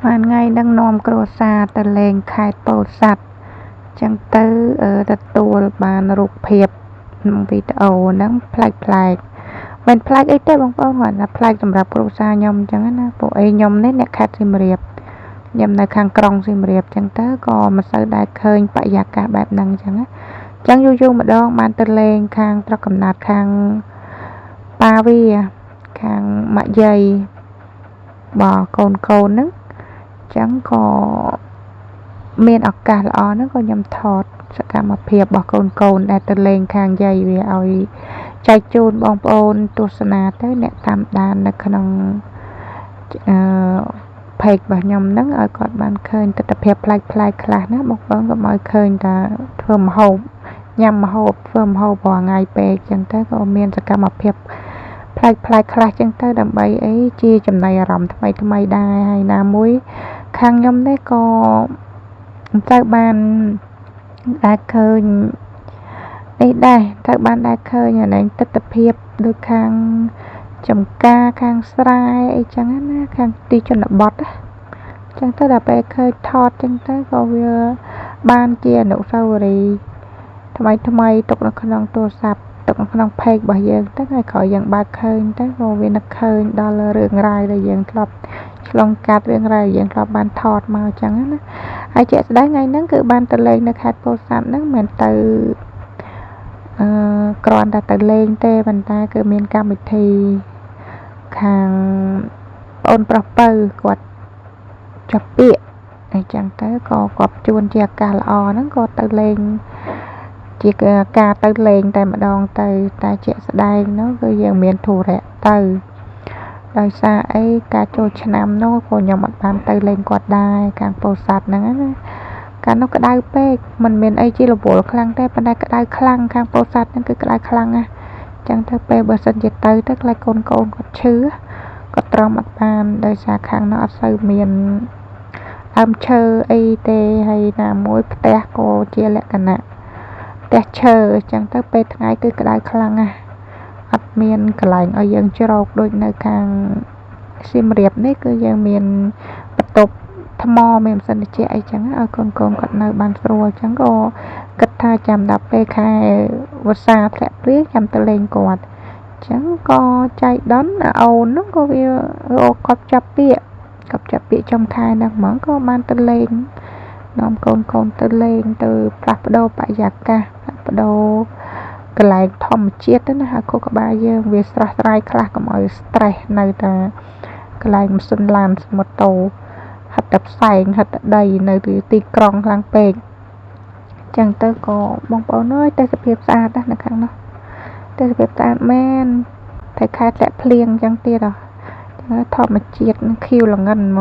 បានថ្ងៃនឹងនាំគ្រួសារទៅលេងខេត្តពោធិ៍សាត់ចឹងទៅទទួលបានរូបភាពវីដេអូហ្នឹងប្លែកមិនប្លែកអីទេបងប្អូនគាត់ថាប្លែកសម្រាប់គ្រួសារខ្ញុំចឹងណាពួកខ្ញុំនេះអ្នកខេត្តសៀមរាបខ្ញុំនៅខាងក្រុងសៀមរាបចឹងទៅក៏មិនសូវដែលឃើញបរិយាកាសបែបហ្នឹងចឹងណាចឹងយូរម្ដងបានទៅលេងខាងត្រកកំណត់ខាងប៉ាវាខាងម៉ាក់យាយបងកូនហ្នឹងចឹងក៏មានឱកាសល្អហ្នឹងក៏ខ្ញុំថតសកម្មភាពរបស់កូនដែលទៅលេងខាងយាយវាឲ្យចែកជូនបងប្អូនទស្សនាទៅអ្នកតាមដាននៅក្នុងpage របស់ខ្ញុំហ្នឹងឲ្យគាត់បានឃើញទស្សនវិជ្ជាប្លែកខ្លះណាបងប្អូនក៏មកឃើញថាធ្វើម្ហូបញ៉ាំម្ហូបធ្វើម្ហូបរាល់ថ្ងៃពេកចឹងទៅក៏មានសកម្មភាពប្លែកខ្លះចឹងទៅដើម្បីអីជាចំណៃអារម្មណ៍ថ្មីដែរហើយណាមួយខាងខ្ញុំនេះក៏ត្រូវបានដែលឃើញនេះដែរត្រូវបានដែលឃើញអានេះទស្សនវិជ្ជាដូចខាងចំការខាងស្រែអីចឹងណាខាងទីជនបទចឹងទៅដល់ពេលឃើញថតចឹងទៅក៏វាបានជាអនុស្សាវរីយ៍ថ្មីទុកនៅក្នុងទូរស័ព្ទទុកនៅក្នុង page របស់យើងទៅហើយក្រោយយើងបើកឃើញទៅក៏វានឹកឃើញដល់រឿងរ៉ាវដែលយើងធ្លាប់ឆ្លងកាត់រឿងរ៉ាវយើងធ្លាប់បានថតមកចឹងណាហើយជាក់ស្ដែងថ្ងៃហ្នឹងគឺបានទៅលេងនៅខេត្តពោធិ៍សាត់ហ្នឹងមិនទៅគ្រាន់តែទៅលេងទេប៉ុន្តែគឺមានកម្មវិធីខាងបងប្រុសពៅគាត់ចាប់ពាក្យអញ្ចឹងទៅក៏គាត់ជួនជាឱកាសល្អហ្នឹងក៏ទៅលេងជាការទៅលេងតែម្ដងទៅតែជាក់ស្ដែងនោះគឺយើងមានធុរៈទៅដោយសារអីការចូលឆ្នាំនោះក៏ខ្ញុំអត់បានទៅលេងគាត់ដែរខាងពោធិ៍សាត់ហ្នឹងណាកាលនោះក្តៅពេកមិនមានអីជារវល់ខ្លាំងទេប៉ុន្តែក្តៅខ្លាំងខាងពោធិ៍សាត់ហ្នឹងគឺក្តៅខ្លាំងណាចឹងទៅពេលបើសិនជាទៅខ្លាចកូនគាត់ឈឺគាត់ទ្រាំអត់បានដោយសារខាងនោះអត់សូវមានដើមឈើអីទេហើយណាមួយផ្ទះក៏ជាលក្ខណៈផ្ទះឈើចឹងទៅពេលថ្ងៃគឺក្តៅខ្លាំងណាស់អត់មានកន្លែងឲ្យយើងជ្រកដូចនៅខាងសៀមរាបនេះគឺយើងមានបន្ទប់ថ្មមានម៉ាស៊ីនត្រជាក់អីចឹងឲ្យកូនគាត់នៅបានស្រួលចឹងក៏គិតថាចាំដល់ពេលខែវស្សាធ្លាក់ព្រាយចាំទៅលេងគាត់ចឹងក៏ចៃដន្យអូនហ្នឹងក៏វាគាត់ចាប់ពាក្យចំខែហ្នឹងហ្មងក៏បានទៅលេងនាំកូនទៅលេងទៅផ្លាស់ប្ដូរបរិយាកាសផ្លាស់ប្ដូរកន្លែងធម្មជាតិទៅណាហើយខួរក្បាលយើងវាស្រស់ស្រាយខ្លះកុំឲ្យ stress នៅតែកន្លែងម៉ាស៊ីនឡានម៉ូតូហិតតែផ្សែងហិតតែដីនៅទីក្រុងខ្លាំងពេកចឹងទៅក៏បងប្អូនអើយទេសភាពស្អាតណាស់នៅខាងនោះទេសភាពស្អាតមែនតែខែធ្លាក់ភ្លៀងចឹងទៀតធម្មជាតិខៀវល្ងិនហ្មង